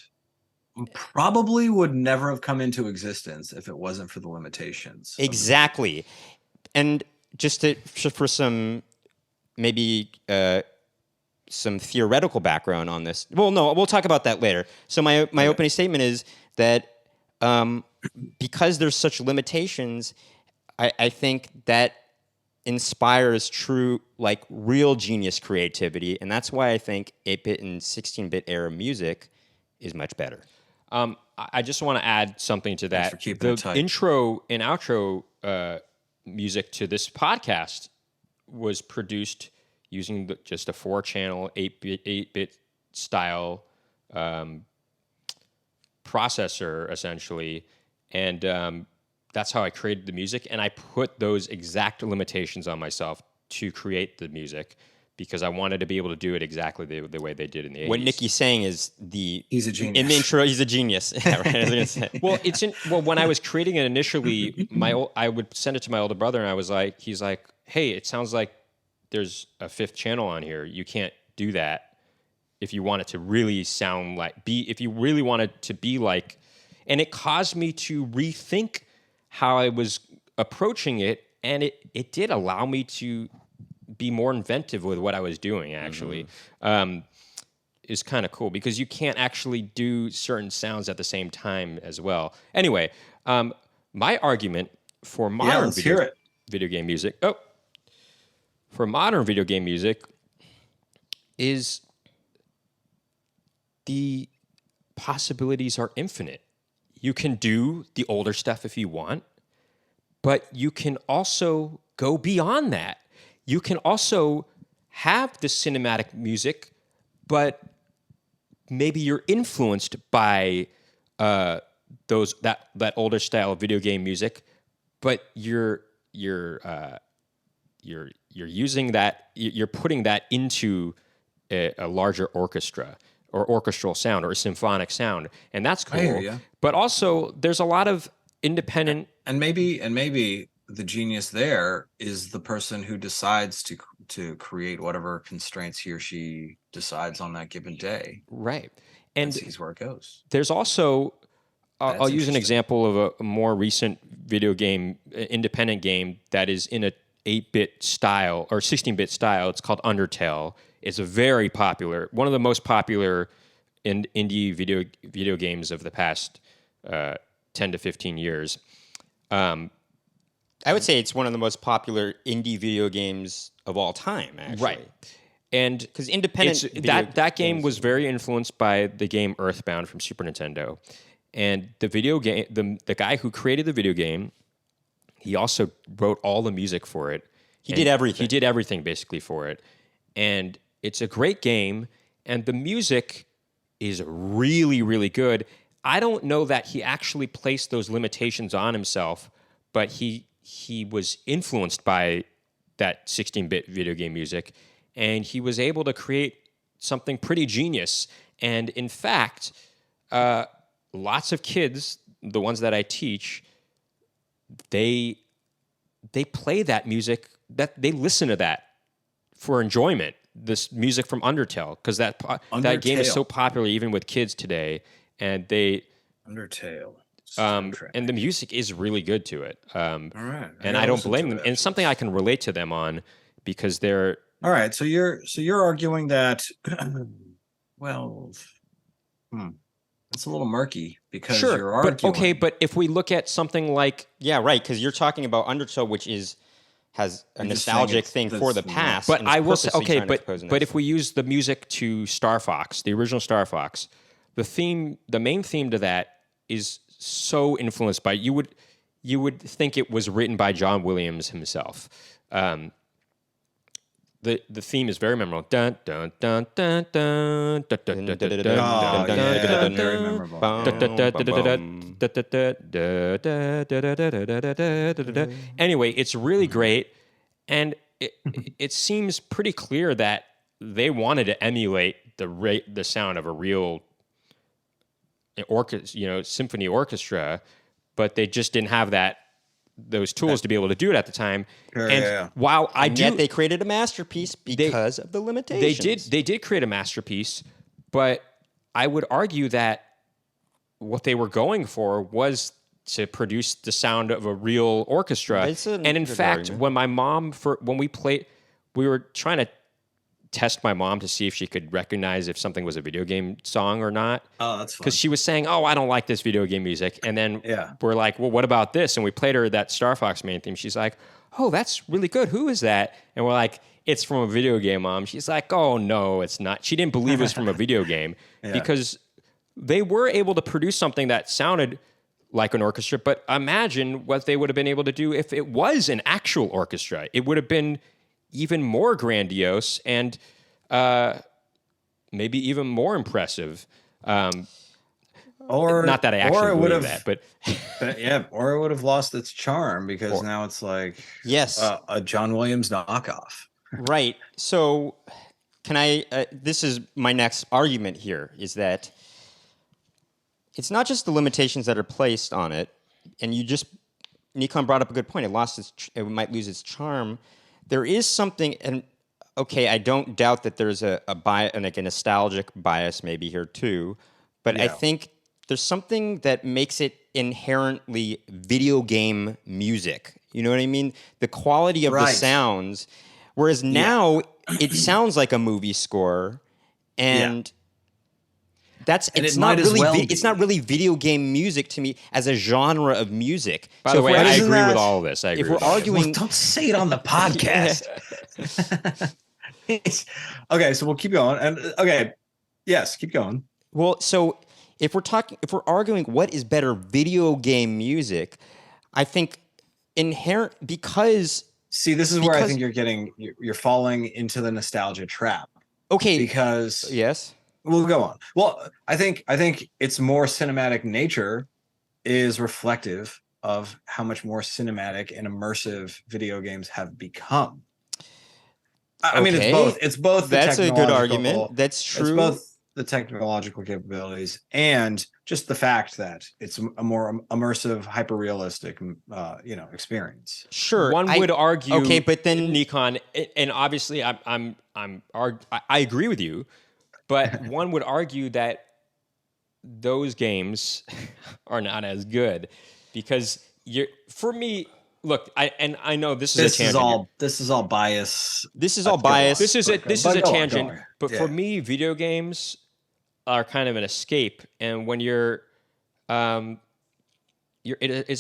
probably would never have come into existence if it wasn't for the limitations. Exactly. And just for some maybe some theoretical background on this. Well, no, we'll talk about that later. So my opening statement is that because there's such limitations, I think that inspires true, like, real genius creativity, and that's why I think 8-bit and 16-bit era music is much better. I just want to add something to that. Thanks for keeping it tight. Intro and outro music to this podcast was produced using just a 4-channel 8-bit style processor, essentially, and that's how I created the music. And I put those exact limitations on myself to create the music because I wanted to be able to do it exactly the way they did in the 80s. What Nicky's saying is he's a genius. In the intro, he's a genius. Yeah, right. I was gonna say. Well, when I was creating it initially, I would send it to my older brother, and he's like, "Hey, it sounds like there's a 5th channel on here. You can't do that if you want it to really sound like if you really want it to be like." And it caused me to rethink how I was approaching it, and it did allow me to be more inventive with what I was doing, actually. Is kind of cool because you can't actually do certain sounds at the same time as well. Anyway, my argument for modern video game music, for modern video game music is the possibilities are infinite. You can do the older stuff if you want, but you can also go beyond that. You can also have the cinematic music, but maybe you're influenced by that older style of video game music, but you're using that, you're putting that into a larger orchestra or orchestral sound or a symphonic sound, and that's cool. I hear ya. But also, there's a lot of independent, and maybe the genius there is the person who decides to create whatever constraints he or she decides on that given day. Right, and sees where it goes. There's also, I'll use an example of a more recent video game, independent game that is in a 8-bit style or 16-bit style. It's called Undertale. It's a very popular, one of the most popular indie video games of the past 10 to 15 years. I would say it's one of the most popular indie video games of all time, actually. Right. And because independent that game was very influenced by the game Earthbound from Super Nintendo. And the video game, the guy who created the video game, he also wrote all the music for it. He did everything. He did everything basically for it. And it's a great game, and the music is really, really good. I don't know that he actually placed those limitations on himself, but he was influenced by that 16-bit video game music, and he was able to create something pretty genius. And in fact, lots of kids, the ones that I teach, they play that music, that they listen to that for enjoyment. This music from Undertale, because that game is so popular even with kids today, and they Undertale. And the music is really good to it. All right, and I don't blame them. And it's something I can relate to them on because they're all right. So you're arguing that, well, it's a little murky because you're arguing. But if we look at something like right, because you're talking about Undertale, which has a nostalgic thing for the past. But I will say, but if we use the music to Star Fox, the original Star Fox, the main theme to that is so influenced by you would think it was written by John Williams himself. The theme is very memorable. Dun dun dun dun dun dun dun dun dun dun very memorable. Anyway, it's really great, and it seems pretty clear that they wanted to emulate the sound of a real symphony orchestra, but they just didn't have those tools to be able to do it at the time. While yet they created a masterpiece because of the limitations. They did create a masterpiece, but I would argue that what they were going for was to produce the sound of a real orchestra. And in fact, when my mom we were trying to test my mom to see if she could recognize if something was a video game song or not. Oh, that's fun. Because she was saying, "Oh, I don't like this video game music," and then we're like, "Well, what about this?" And we played her that Star Fox main theme. She's like, "Oh, that's really good. Who is that?" And we're like, "It's from a video game, Mom." She's like, "Oh no, it's not." She didn't believe it was from a video game because they were able to produce something that sounded like an orchestra. But imagine what they would have been able to do if it was an actual orchestra. It would have been even more grandiose and maybe even more impressive. Or not that I actually believe that, but or it would have lost its charm because now it's like a John Williams knockoff. Right. So can I? This is my next argument here: is that it's not just the limitations that are placed on it, and Nickon brought up a good point. It might lose its charm. There is something, and okay, I don't doubt that there's a bias, like a nostalgic bias maybe here too, but I think there's something that makes it inherently video game music. You know what I mean? The quality of the sounds, whereas now it sounds like a movie score, and it's not really video game music to me as a genre of music. By the way, I agree with all of this. I agree. If we're arguing, don't say it on the podcast. Okay, so we'll keep going. And keep going. Well, so if we're arguing what is better video game music, I think because this is where I think you're falling into the nostalgia trap. Okay, because yes. We'll go on. Well, I think its more cinematic nature is reflective of how much more cinematic and immersive video games have become. I mean, it's both. That's a good argument. That's true. It's both the technological capabilities and just the fact that it's a more immersive, hyper-realistic, experience. Sure, one would argue. Okay, but then Nickon, and obviously, I agree with you. But one would argue that those games are not as good because for me, look, I know this is a tangent. This is all bias. This is all bias. This is a tangent. But for me, video games are kind of an escape, and when it's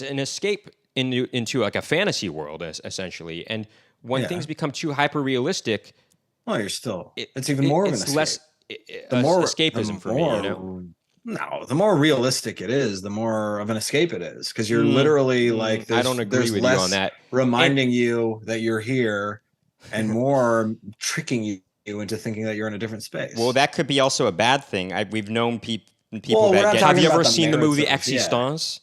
an escape into like a fantasy world essentially. And when things become too hyper realistic, Well, you're still. It, It's even more of an it's escape. less The more escapism for me, you know. No, the more realistic it is, the more of an escape it is, because you're Mm, literally like I don't agree there's with you on less that. reminding you that you're here, and more tricking you into thinking that you're in a different space. Well, that could be also a bad thing. We've known people Well, we're that not get. talking Have you about ever the seen the merits movie of- yeah. Existence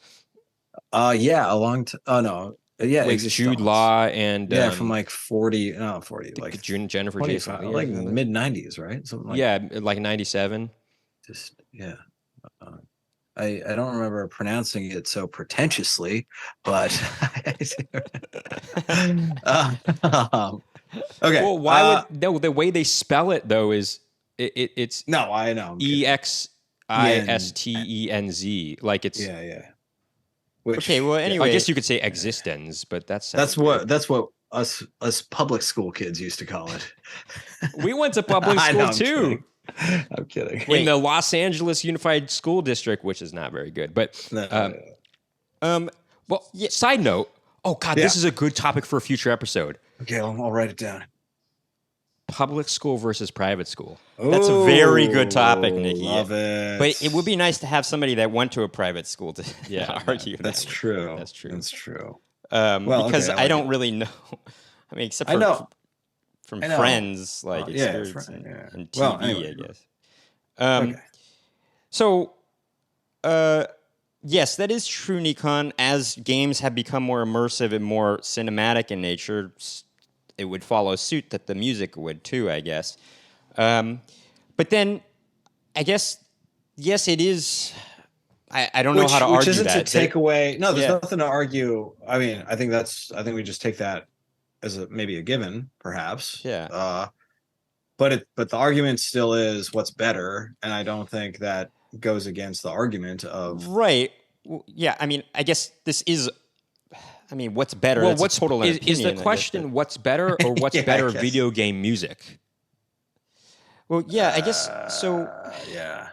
Yeah, a long time. Oh no, yeah, with Jude Existence. Law and From like 40, no, 40, like Jennifer 25, Jason, like mid 90s, right? Something like yeah, like 97. just yeah. Uh, I don't remember pronouncing it so pretentiously, but okay. Well, why would no? The way they spell it though is it's no? I know. I'm kidding. EXISTENZ. Like it's Yeah. Which, Okay, well, anyway, I guess you could say existence, but that's that's what us public school kids used to call it. we went to public I school know, I'm too. kidding. I'm kidding. In the Los Angeles Unified School District, which is not very good. But well, yeah, side note. Oh God, this is a good topic for a future episode. Okay, I'll write it down. Public school versus private school. That's a very good topic, Nicky. Love it. But it would be nice to have somebody that went to a private school to argue. That's true. That's true. That's true. Because okay, I don't really know. I mean, except for from I know. friends, like experience and TV, anyway. I guess. Okay. So, yes, that is true, Nickon. As games have become more immersive and more cinematic in nature, it would follow suit that the music would too, I guess. But then, I guess, yes, it is. I don't know how to argue isn't that. to take away. No, there's nothing to argue. I mean, I think we just take that as maybe a given, perhaps. Yeah. But the argument still is what's better, and I don't think that goes against the argument of right. Well, yeah, I mean, I guess this is. I mean, what's better? Well, That's what's total is opinion, the question? What's better or what's better video game music? Well, yeah, I guess so. Yeah.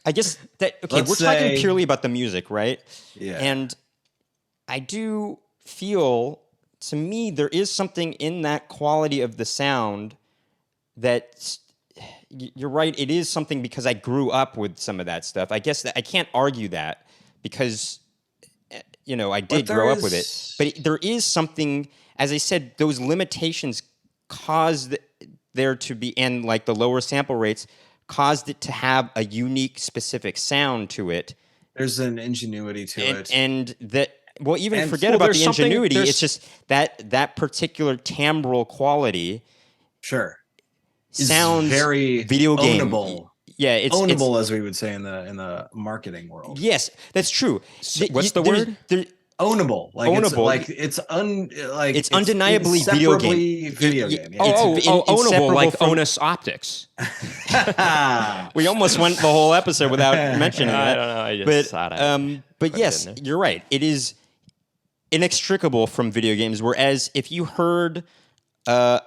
I guess that okay. We're talking purely about the music, right? Yeah. And I do feel, to me, there is something in that quality of the sound that you're right. It is something because I grew up with some of that stuff. I guess that I can't argue that because I did grow up with it. But there is something, as I said, those limitations caused there to be, and like the lower sample rates caused it to have a unique, specific sound to it. There's an ingenuity to it, and that. Well, even forget about the ingenuity. It's just that particular timbral quality. Sure. Sounds very video game. Ownable. Yeah, it's ownable, as we would say in the marketing world. Yes, that's true. What's the word? Ownable. Like ownable. It's undeniably video game. Video game. Yeah. Ownable, like Onus Optics. We almost went the whole episode without mentioning that. I don't know. I just thought but yes, you're right. It is inextricable from video games. Whereas if you heard a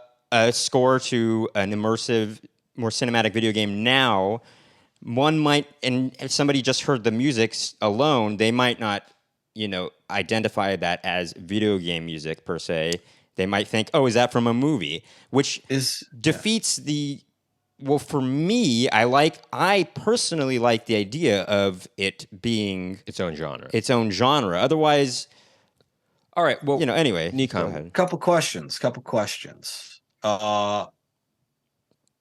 score to an immersive, more cinematic video game now, one might, and if somebody just heard the music alone, they might not, identify that as video game music per se. They might think, "Oh, is that from a movie?" Which defeats the. Well, for me, I personally like the idea of it being its own genre. Otherwise, all right. Well, anyway, Nickon. Couple questions.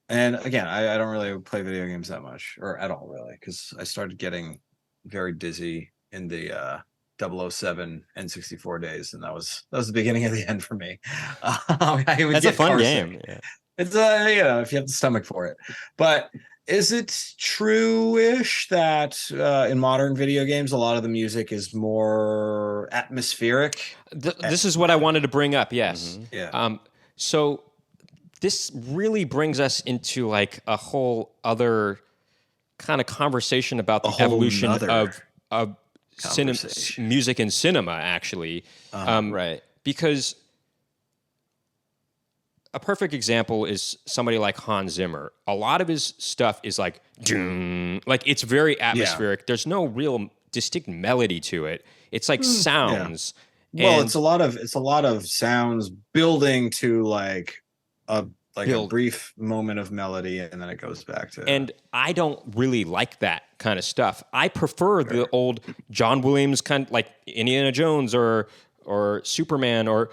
And again, I don't really play video games that much, or at all, really, because I started getting very dizzy in the 007 N64 days, and that was the beginning of the end for me. That's a fun game. Yeah. It's if you have the stomach for it. But is it true-ish that in modern video games a lot of the music is more atmospheric? This is what I wanted to bring up. Yes. Mm-hmm. Yeah. So this really brings us into like a whole other kind of conversation about the evolution of music and cinema, actually. Right. Because a perfect example is somebody like Hans Zimmer. A lot of his stuff is like, like it's very atmospheric. Yeah. There's no real distinct melody to it. It's like sounds. Yeah. Well, it's a lot of sounds building to like a like a build. brief moment of melody, and then it goes back to. And I don't really like that kind of stuff. I prefer the old John Williams kind, like Indiana Jones or Superman or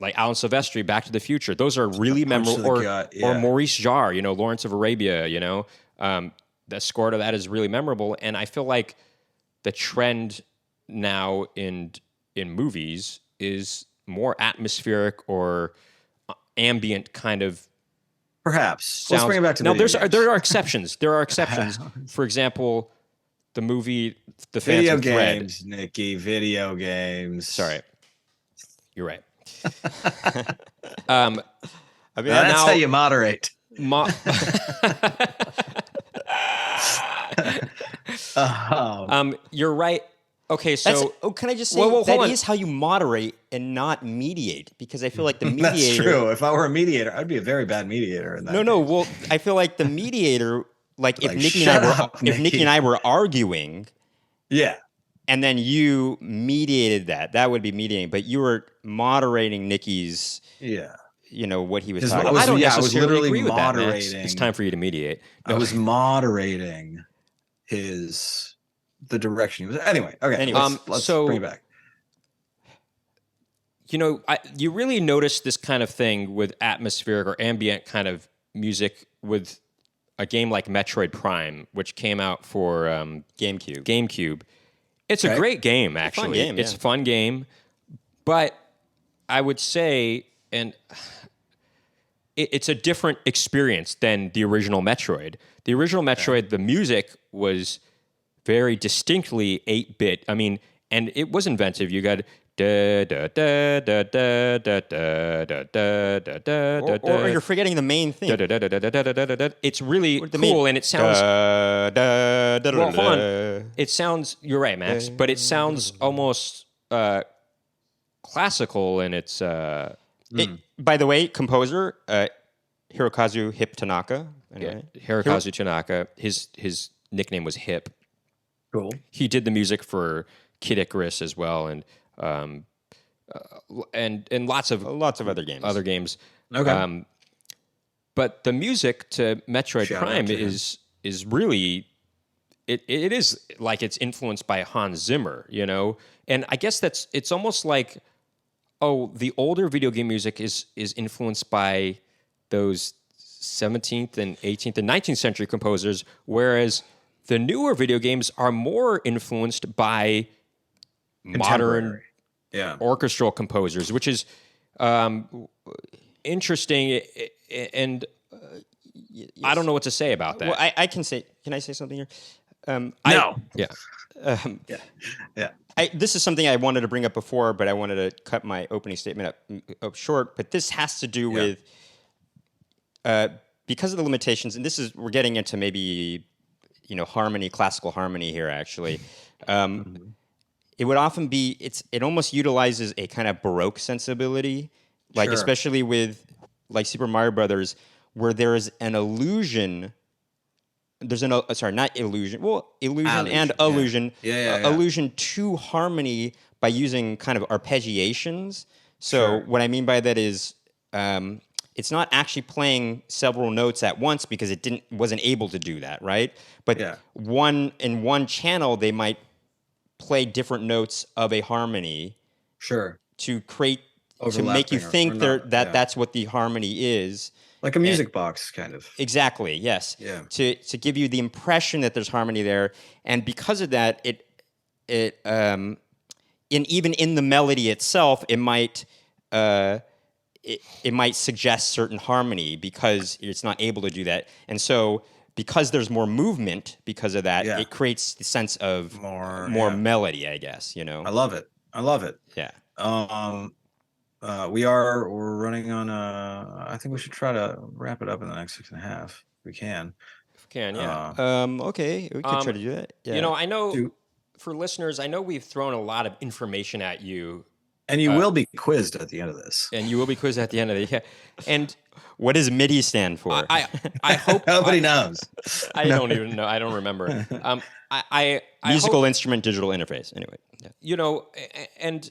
like Alan Silvestri, Back to the Future. Those are really memorable. Or Maurice Jarre, Lawrence of Arabia. The score to that is really memorable. And I feel like the trend now in movies is more atmospheric or ambient kind of. Perhaps. Sounds, let's bring it back to no. video games. There are exceptions. There are exceptions. For example, the movie The Phantom Thread. Video games, Nicky. Video games. Sorry, you're right. I mean, that's how you moderate. You're right. Okay, so can I just say that is how you moderate and not mediate? Because I feel like the mediator. That's true. If I were a mediator, I'd be a very bad mediator. In that no. Well, I feel like the mediator, like if Nicky and I were arguing, yeah, and then you mediated that would be mediating. But you were moderating Nicky's, what he was talking about. I don't necessarily I was literally agree with moderating. That, Max. It's time for you to mediate. I was moderating the direction he was. Anyway, okay. Let's bring it back. You really notice this kind of thing with atmospheric or ambient kind of music with a game like Metroid Prime, which came out for GameCube. It's a great game, actually. It's a fun game, but I would say, and it's a different experience than the original Metroid. The original Metroid, the music was very distinctly 8-bit. I mean, and it was inventive. You got da da da da da da da da da da da. Or you're forgetting the main thing. It's really cool, and it sounds. Well, hold on. It sounds. You're right, Max, but it sounds almost classical, and it's. By the way, composer Hirokazu Hip Tanaka. Anyway. Yeah, Hirokazu Tanaka. His nickname was Hip. Cool. He did the music for Kid Icarus as well, and lots of other games. Okay. But the music to Metroid Prime is really it is like it's influenced by Hans Zimmer, and I guess it's almost like the older video game music is influenced by those 17th and 18th and 19th century composers, whereas the newer video games are more influenced by modern orchestral composers, which is interesting. And yes. I don't know what to say about that. Well, I can say. Can I say something here? No. This is something I wanted to bring up before, but I wanted to cut my opening statement up short. But this has to do with because of the limitations, and we're getting into maybe harmony, classical harmony here. Actually, it would often be it almost utilizes a kind of Baroque sensibility, like especially with like Super Mario Brothers, where there is an illusion. There's not illusion. Well, illusion and allusion. Allusion to harmony by using kind of arpeggiations. So what I mean by that is it's not actually playing several notes at once because it wasn't able to do that, right? But in one channel they might play different notes of a harmony. To create to make you think that's what the harmony is. Like a music box, kind of. Exactly. Yes. Yeah. To give you the impression that there's harmony there, and because of that, even in the melody itself, it might suggest certain harmony because it's not able to do that, and so because there's more movement, because of that, it creates the sense of more melody. I guess I love it. Yeah. We're running on I think we should try to wrap it up in the next 6.5 if we can. Yeah. Okay, we can try to do that. Yeah. I know for listeners, I know we've thrown a lot of information at you. And you will be quizzed at the end of this. And you will be quizzed at the end of it. Yeah. And what does MIDI stand for? I hope nobody knows. I don't even know. I don't remember. Musical instrument digital interface. Anyway. Yeah. And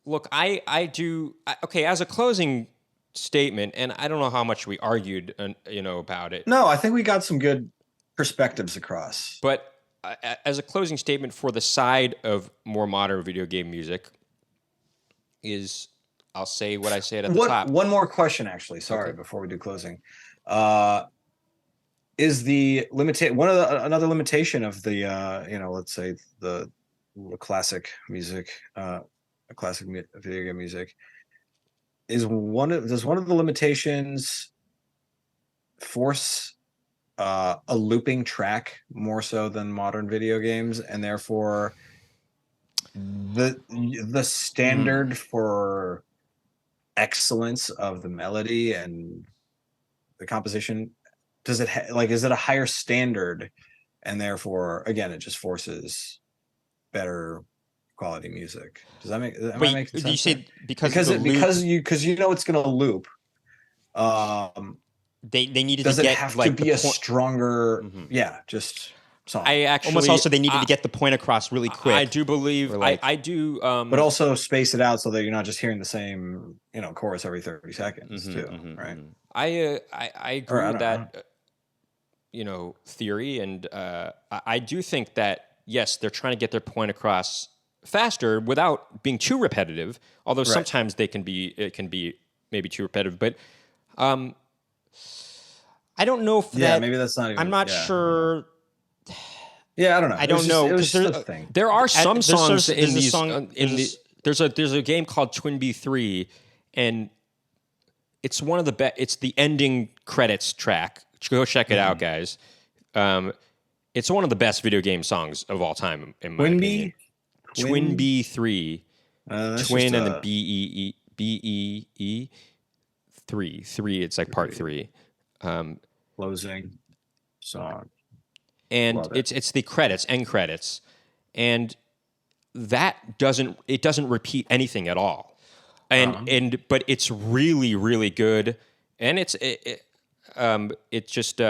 look, I do. Okay, as a closing statement, and I don't know how much we argued, about it. No, I think we got some good perspectives across. But as a closing statement for the side of more modern video game music, I'll say what I said at the top. One more question, actually. Sorry, before we do closing. Is the another limitation of the let's say the classic music, classic video game music, does one of the limitations force a looping track more so than modern video games, and therefore the standard for excellence of the melody and the composition, does it is it a higher standard, and therefore again it just forces better quality music? Does that make am I making sense? You say because you know it's going to loop. They needed does to it get have like to be a stronger just song? I actually almost also they needed to get the point across really quick. I do believe I do, but also space it out so that you're not just hearing the same chorus every 30 seconds too, right? I agree with that theory, and I do think that yes, they're trying to get their point across faster without being too repetitive. Although sometimes it can be maybe too repetitive, but I don't know if maybe that's not even. I'm not sure. Yeah, I don't know. I don't know because there are some songs in these. There's a game called Twin Bee 3, and it's one of the best. It's the ending credits track. Go check it out, guys. It's one of the best video game songs of all time, in my opinion. Twin Bee 3. Twin and the BEE 3. It's like part 3. Closing song. And it's the credits, end credits. And that doesn't repeat anything at all. But it's really, really good. And it just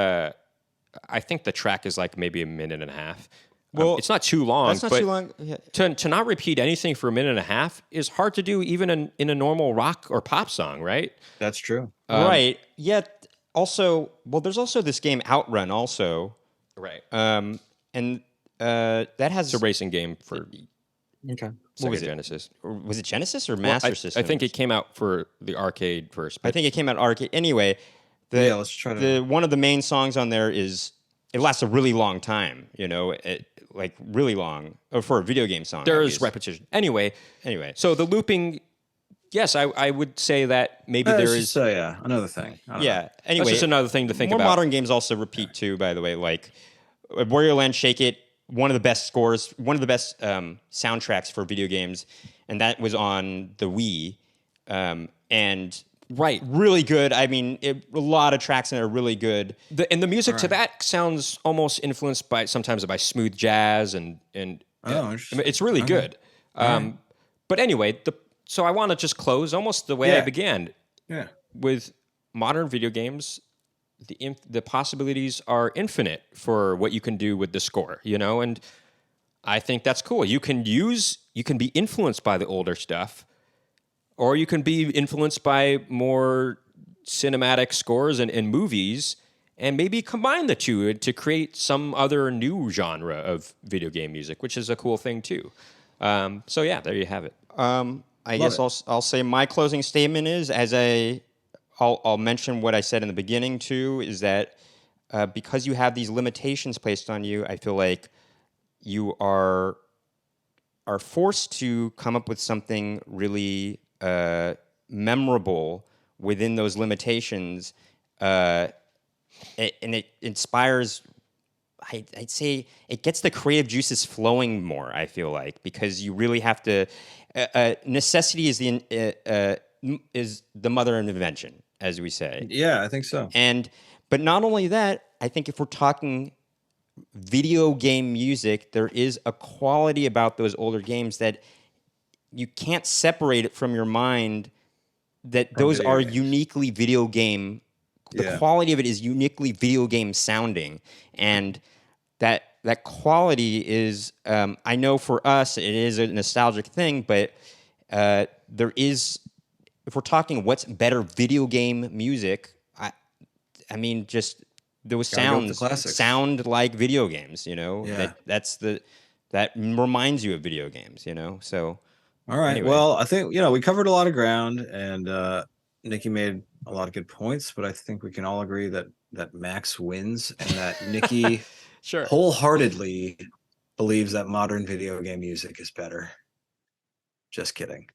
I think the track is like maybe a minute and a half. Well, it's not too long. That's not too long. Yeah. To not repeat anything for a minute and a half is hard to do, even in a normal rock or pop song, right? That's true. Right. Yet also, there's also this game Outrun also. Right. And that has it's a racing game for Sega Genesis. Was it Genesis or Master System? I think it came out for the arcade first. I think it came out arcade. Anyway, let's try to. One of the main songs on there it lasts a really long time. Like really long for a video game song. There's repetition. Anyway. So the looping. Yes, I would say that maybe there is. Another thing. Anyway, that's just another thing to think about. More modern games also repeat too. By the way, like Wario Land Shake It, one of the best scores, one of the best soundtracks for video games, and that was on the Wii, and really good. I mean, a lot of tracks in it are really good. And the music to that sounds almost influenced sometimes by smooth jazz and it's really good. But anyway, so I want to just close almost the way I began. Yeah. With modern video games, the possibilities are infinite for what you can do with the score, and I think that's cool. You can be influenced by the older stuff, or you can be influenced by more cinematic scores and movies, and maybe combine the two to create some other new genre of video game music, which is a cool thing too. So yeah, there you have it. I guess I'll say my closing statement is, I'll mention what I said in the beginning too, is that because you have these limitations placed on you, I feel like you are forced to come up with something really memorable within those limitations, and it inspires. I'd say it gets the creative juices flowing more. I feel like, because you really have to. Necessity is the mother of invention, as we say. Yeah, I think so. But not only that, I think if we're talking video game music, there is a quality about those older games that you can't separate it from your mind. That those are uniquely video game. The quality of it is uniquely video game sounding, and that quality is, I know for us, it is a nostalgic thing, but there is if we're talking what's better video game music, I mean, just those Gotta go with the sounds classics. sound like video games, you know. Yeah. That reminds you of video games, you know. So, All right. anyway. Well, I think we covered a lot of ground, and Nicky made a lot of good points, but I think we can all agree that Max wins, and that Nicky Sure. wholeheartedly believes that modern video game music is better. Just kidding.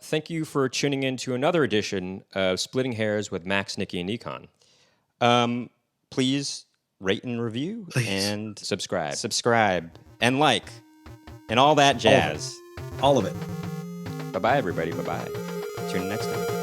Thank you for tuning in to another edition of Splitting Hairs with Max, Nicky, and Nickon. Please rate and review and Subscribe. and like and all that jazz. All of it. Bye-bye, everybody. Bye-bye. Tune in next time.